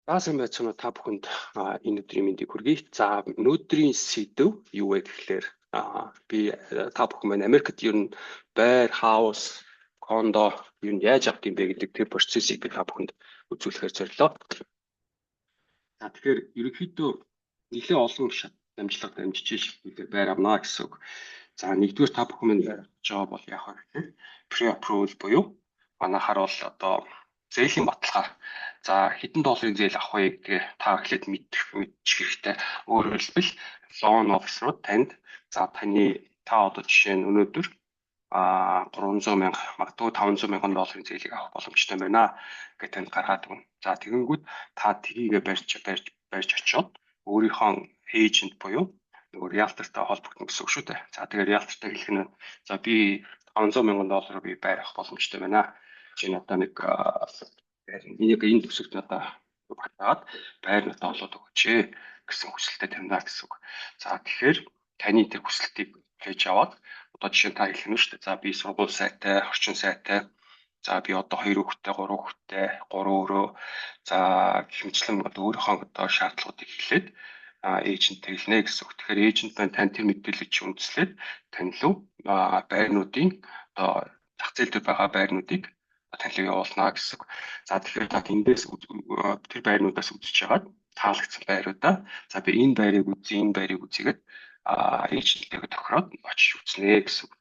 Баасан байцгаана та бүхэнд энэ өдрийн мэндийг хүргэе. За өнөөдрийн сэдв юу вэ гэхээр би та бүхэн маань Америкт ер нь байр, хаус, кондо ер нь яаж авах юм бэ гэдэг тэр процессыг би та бүхэнд үзүүлэхээр зорилоо. За тэгэхээр ерөнхийдөө нэлээд олон шат дамжлага дамжиж ихээр байр авнаа гэсэн үг. За нэгдүгээр та бүхэн маань байр авч байгаа бол яах вэ гэхээр pre-approval буюу манайхаар бол одоо зээлийн баталгаа. За хэдэн долларын зээл авах вэ гэдгээ та эхлээд мэдчих хэрэгтэй. Өөрөөр хэлбэл loan officer танд та одоо жишээ нь өнөөдөр 300 мянга магадгүй 500 мянган долларын зээлийг авах боломжтой байна гэж танд гаргаад өгнө. За тэгэнгүүт та тгийгээ барьж очиод өөрийнхөө эйжент буюу нөгөө риэлтортай холбогдно гэсэн үг шүү дээ. За тэгээд риэлтортай хэлэх нь за би 500 мянган доллараар би байр авах боломжтой байна. Жишээ нь одоо нэг энэ төсөвт надад багтаад байр надад олоод өгөөч гэсэн хүсэлтэд тамина гэсэн үг. За тэгэхээр таны тэр хүсэлтийг хийж аваад одоо жишээ нь та хэлэх нь шүү дээ. За би сургууль сайтай, орчин сайтай. За би одоо 2 хүүхэдтэй, 3 хүүхэдтэй, 3 өрөө. За гихмчлэн одоо өөрийнхөө одоо шаардлагуудыг хэлээд эйженттэй хэлнэ гэсэн үг. Тэгэхээр эйжент маань тань тэр мэдээллийг чи үндэслээд тань руу байрнуудын одоо зах зээл дээр байгаа байрнуудыг танилуун явуулна гэсэн үг. За тэгэхээр та эндээс тэр байрнуудаас үзэж хагаад таалагдсан байруудаа за би энэ байрыг үзье, энэ байрыг үзьгээд эйженттэйгээ тохироод очиж үзнэ гэсэн үг.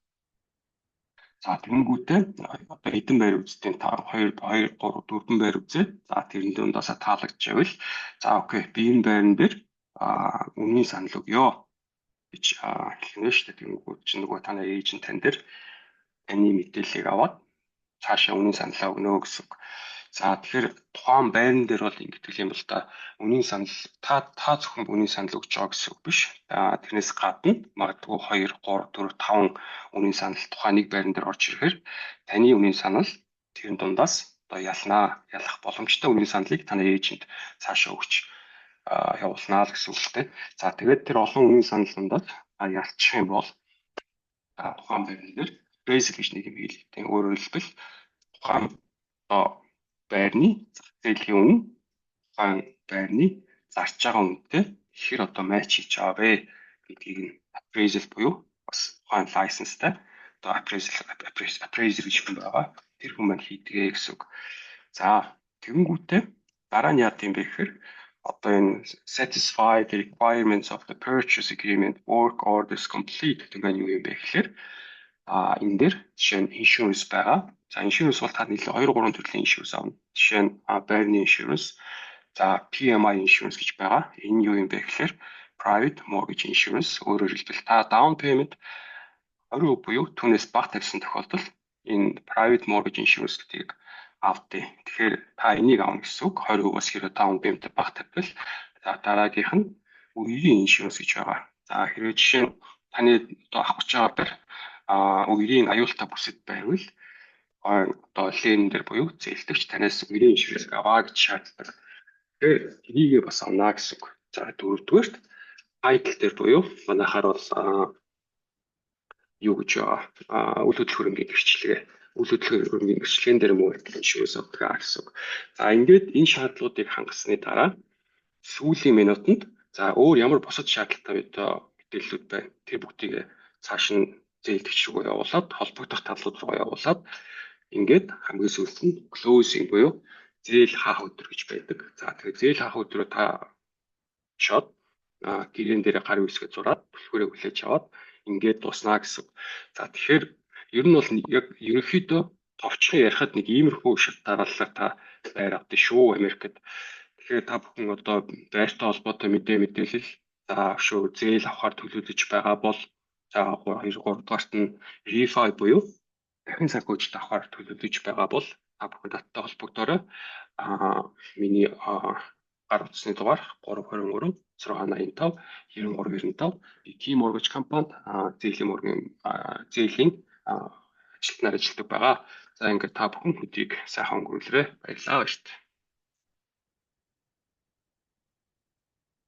За тэгэнгүүтээ одоо хэдэн байр үзтээ та 2 3 4 байр үзээд за тэрэн дундаас таалагдчихвал за окей би энэ байран дээр үнийн санал өгье гэж хэлнэ шүү дээ. Тэгэнгүүт чи нөгөө таны эйжент тань дээр таны мэдээллийг аваад цаашаа үнийн саналаа өгнө гэсэн үг. За тэгэхээр тухайн байран дээр бол ингэдэг юм бол та үнийн санал та зөвхөн үнийн санал өгч байгаа гэсэн үг биш. Тэрнээс гадна магадгүй 2 3 4 5 үнийн санал тухайн нэг байран дээр орж ирэхээр таны үнийн санал тэрэн дундаас одоо ялах боломжтой үнийн саналыг таны эйжент цаашаа өгч явуулнаа л гэсэн үгтэй. За тэгээд тэр олон үнийн санал дундаас ялчих юм бол тухайн байран дээр appraisal гэж нэг юм хийлээ. Өөрөөр хэлбэл тухайн байрны зах зээлийн үнэ тухайн байрны зарж байгаа үнэтэй хэр одоо матч хийж байгаа вэ гэдгийг нь appraisal буюу бас тухайн license-тай одоо appraiser гэж хүн байгаа. Тэр хүн маань хийдгээ гэсэн үг. За тэгэнгүүтээ дараа нь яа гэм бэ гэхээр одоо энэ satisfy the requirements of the purchase agreement work orders complete гэдэг нь юу юм бэ гэхээр энэ дээр жишээ нь insurance байгаа. За insurance бол та нийлээ 2 3 төрлийн insurance авна. Жишээ нь байрны insurance, за PMI insurance гэж байгаа. Энэ юу юм бэ гэхээр private mortgage insurance. Өөрөөр хэлбэл та down payment 20% буюу түүнээс бага тавьсан тохиолдолд энэ private mortgage insurance гэдгийг авдээ. Тэгэхээр та энийг авна гэсэн үг. 20%-аас хэрэг down payment бага тавьвал за дараагийнх нь үерийн insurance гэж байгаа. За хэрвээ жишээ нь таны одоо авах гэж байгаа байр үерийн аюултай бүсэд байвал одоо лен дээр буюу зээлдэгч танаас үерийн insurance аваа гэж шаарддаг. Тэгэхээр тэрийгээ бас авнаа гэсэн үг. За дөрөвдүгээрт title дээр буюу манайхаар бол юу гэж үйл хөдлөх хөрөнгөний гэрчлэгэн дээр мөнгө insurance авдаг гэсэн үг. За ингээд энэ шаардлагуудыг хангасны дараа сүүлийн минутанд за өөр ямар бусад шаардлагатай мэдээллүүд байна. Тэр бүгдийг цааш нь зээлдэгч рүү явуулаад холбогдох талууд руу явуулаад ингээд хамгийн сүүлд нь closing буюу зээл хаах өдөр гэж байдаг. За тэгэхээр зээл хаах өдрөө та шот гэрэн дээр гар үсгээ зураад бүлгүүрээ хүлээж аваад ингээд дуснаа гэсэн. За тэгэхээр ер нь бол яг ерөнхийдөө товчхон ярихад нэг иймэрхүү шат дараалалаар та байр авдээ шүү Америкт. Тэгэхээр та бүхэн одоо байртай холбоотой мэдээлэл за шүү зээл авахар төлөвлөж байгаа бол за 2 3 дугаарт нь refi буюу дахин санхүүжилт авахар төлөвлөж байгаа бол та бүхэн таттай холбогдорой. Миний гар утасны дугаар 323 685 9395 Key Mortgage компанид зээлийн ажилтнаар ажилладаг байгаа. За ингээд та бүхэн хүнийг сайхан өнгөрүүлээрэй. Баярлалаа баярт.